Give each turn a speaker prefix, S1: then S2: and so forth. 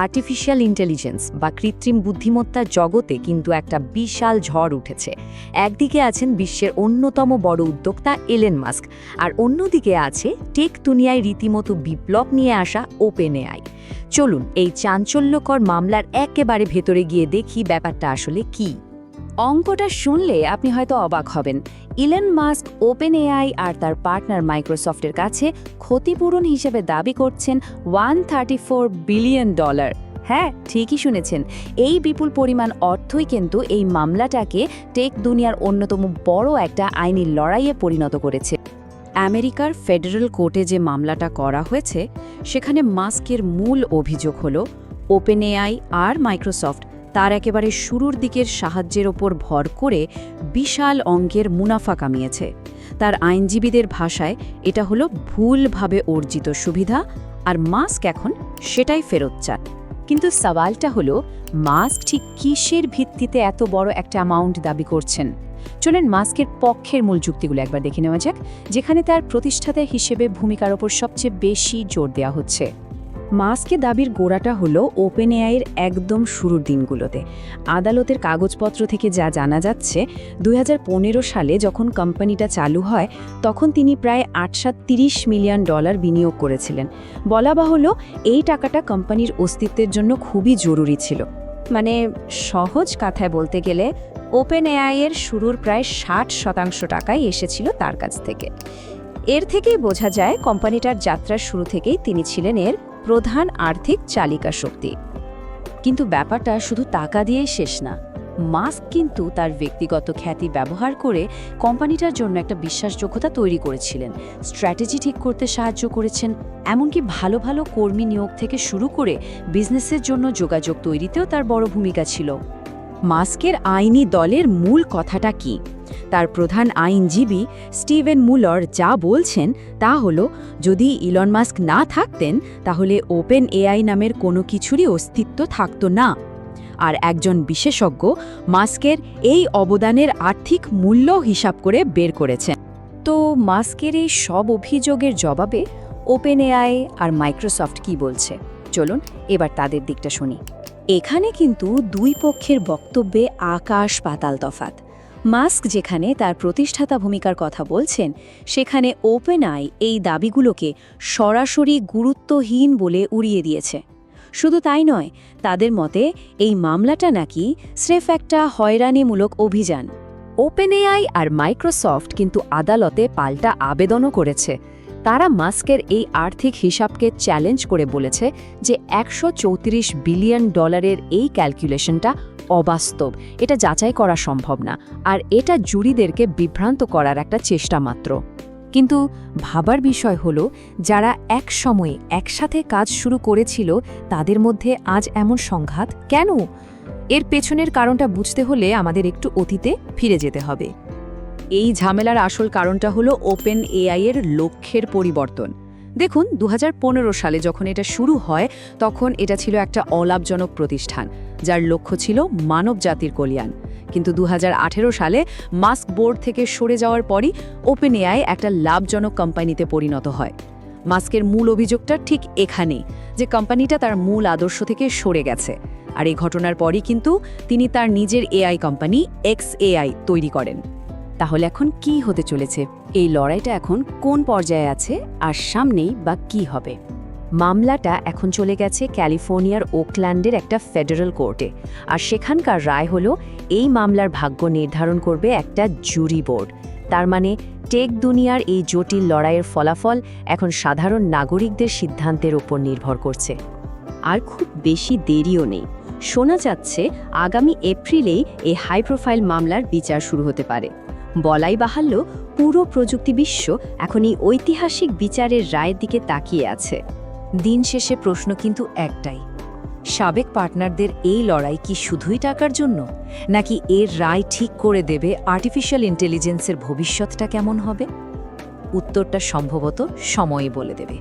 S1: Artificial intelligence বা কৃত্রিম বুদ্ধিমত্তার জগতে কিন্তু একটা বিশাল ঝড় উঠেছে। একদিকে আছেন বিশ্বের অন্যতম বড় উদ্যোক্তা এলন মাস্ক, আর অন্যদিকে আছে টেক দুনিয়ায় রীতিমতো বিপ্লব নিয়ে আসা ওপেনএআই। চলুন এই চাঞ্চল্যকর মামলার একেবারে ভেতরে গিয়ে দেখি ব্যাপারটা আসলে কি। অঙ্কটা শুনলে আপনি হয়তো অবাক হবেন। ইলন মাস্ক ওপেনএআই আর তার পার্টনার মাইক্রোসফটের কাছে ক্ষতিপূরণ হিসেবে দাবি করছেন $134 বিলিয়ন। হ্যাঁ, ঠিকই শুনেছেন। এই বিপুল পরিমাণ অর্থই কিন্তু এই মামলাটাকে টেক দুনিয়ার অন্যতম বড় একটা আইনি লড়াইয়ে পরিণত করেছে। আমেরিকার ফেডারেল কোর্টে যে মামলাটা করা হয়েছে, সেখানে মাস্কের মূল অভিযোগ হল ওপেনএআই আর মাইক্রোসফট তার একেবারে শুরুর দিকের সাহায্যের ওপর ভর করে বিশাল অঙ্কের মুনাফা কামিয়েছে। তার আইনজীবীদের ভাষায় এটা হলো ভুলভাবে অর্জিত সুবিধা, আর মাস্ক এখন সেটাই ফেরত চান। কিন্তু সওয়ালটা হলো, মাস্ক ঠিক কিসের ভিত্তিতে এত বড় একটা অ্যামাউন্ট দাবি করছেন? চলেন মাস্কের পক্ষের মূল যুক্তিগুলো একবার দেখে নেওয়া যাক, যেখানে তার প্রতিষ্ঠাতা হিসেবে ভূমিকার ওপর সবচেয়ে বেশি জোর দেওয়া হচ্ছে। মাস্কের দাবির গোড়াটা হলো ওপেনএআইয়ের একদম শুরুর দিনগুলোতে। আদালতের কাগজপত্র থেকে যা জানা যাচ্ছে, 2015 সালে যখন কোম্পানিটা চালু হয়, তখন তিনি প্রায় $830 মিলিয়ন বিনিয়োগ করেছিলেন। বলা বাহুল্য, এই টাকাটা কোম্পানির অস্তিত্বের জন্য খুবই জরুরি ছিল। মানে সহজ কথায় বলতে গেলে ওপেনএআইয়ের শুরুর প্রায় 60% টাকাই এসেছিল তার কাছ থেকে। এর থেকেই বোঝা যায় কোম্পানিটার যাত্রার শুরু থেকেই তিনি ছিলেন এর প্রধান আর্থিক চালিকা শক্তি। কিন্তু ব্যাপারটা শুধু টাকা দিয়েই শেষ না। মাস্ক কিন্তু তার ব্যক্তিগত খ্যাতি ব্যবহার করে কোম্পানিটার জন্য একটা বিশ্বাসযোগ্যতা তৈরি করেছিলেন, স্ট্র্যাটেজি ঠিক করতে সাহায্য করেছেন, এমনকি ভালো ভালো কর্মী নিয়োগ থেকে শুরু করে বিজনেসের জন্য যোগাযোগ তৈরিতেও তার বড় ভূমিকা ছিল। মাস্কের আইনি দলের মূল কথাটা কি? তার প্রধান আইনজীবী স্টিভেন মুলার যা বলছেন তা হলো, যদি ইলন মাস্ক না থাকতেন তাহলে ওপেনএআই নামের কোনো কিছুরই অস্তিত্ব থাকতো না। আর একজন বিশেষজ্ঞ মাস্কের এই অবদানের আর্থিক মূল্য হিসাব করে বের করেছেন। তো মাস্কের এই সব অভিযোগের জবাবে ওপেনএআই আর মাইক্রোসফট কি বলছে, চলুন এবার তাদের দিকটা শুনি। এখানে কিন্তু দুই পক্ষের বক্তব্যে আকাশ পাতাল তফাৎ। মাস্ক যেখানে তার প্রতিষ্ঠাতা ভূমিকার কথা বলছেন, সেখানে ওপেনএআই এই দাবিগুলোকে সরাসরি গুরুত্বহীন বলে উড়িয়ে দিয়েছে। শুধু তাই নয়, তাদের মতে এই মামলাটা নাকি স্রেফ একটা হয়রানিমূলক অভিযান। ওপেনএআই আর মাইক্রোসফট কিন্তু আদালতে পাল্টা আবেদনও করেছে। তারা মাস্কের এই আর্থিক হিসাবকে চ্যালেঞ্জ করে বলেছে যে $134 বিলিয়ন এই ক্যালকুলেশনটা অবাস্তব, এটা যাচাই করা সম্ভব না, আর এটা জুরিদেরকে বিভ্রান্ত করার একটা চেষ্টা মাত্র। কিন্তু ভাবার বিষয় হলো, যারা এক সময়ে একসাথে কাজ শুরু করেছিল, তাদের মধ্যে আজ এমন সংঘাত কেন? এর পেছনের কারণটা বুঝতে হলে আমাদের একটু অতীতে ফিরে যেতে হবে। এই ঝামেলার আসল কারণটা হলো ওপেনএআইয়ের লক্ষ্যের পরিবর্তন। দেখুন, 2015 সালে যখন এটা শুরু হয়, তখন এটা ছিল একটা অলাভজনক প্রতিষ্ঠান, যার লক্ষ্য ছিল মানব জাতির কল্যাণ। কিন্তু 2018 সালে মাস্ক বোর্ড থেকে সরে যাওয়ার পরই ওপেনএআই একটা লাভজনক কোম্পানিতে পরিণত হয়। মাস্কের মূল অভিযোগটা ঠিক এখানেই, যে কোম্পানিটা তার মূল আদর্শ থেকে সরে গেছে। আর এই ঘটনার পরই কিন্তু তিনি তার নিজের এআই কোম্পানি xAI তৈরি করেন। তাহলে এখন কি হতে চলেছে? এই লড়াইটা এখন কোন পর্যায়ে আছে, আর সামনেই বা কি হবে? মামলাটা এখন চলে গেছে ক্যালিফোর্নিয়ার ওকল্যান্ডের একটা ফেডারেল কোর্টে, আর সেখানকার রায় হলো এই মামলার ভাগ্য নির্ধারণ করবে একটা জুরি বোর্ড। তার মানে টেক দুনিয়ার এই জটিল লড়াইয়ের ফলাফল এখন সাধারণ নাগরিকদের সিদ্ধান্তের উপর নির্ভর করছে। আর খুব বেশি দেরিও নেই। শোনা যাচ্ছে আগামী এপ্রিলেই এই হাই প্রোফাইল মামলার বিচার শুরু হতে পারে। বলাই বাহুল্য, পুরো প্রযুক্তি বিশ্ব এখন এই ঐতিহাসিক বিচারের রায়ের দিকে তাকিয়ে আছে। দিন শেষে প্রশ্ন কিন্তু একটাই, সাবেক পার্টনারদের এই লড়াই কি শুধুই টাকার জন্য, নাকি এর রায় ঠিক করে দেবে আর্টিফিশিয়াল ইন্টেলিজেন্সের ভবিষ্যৎটা কেমন হবে? উত্তরটা সম্ভবত সময়ই বলে দেবে।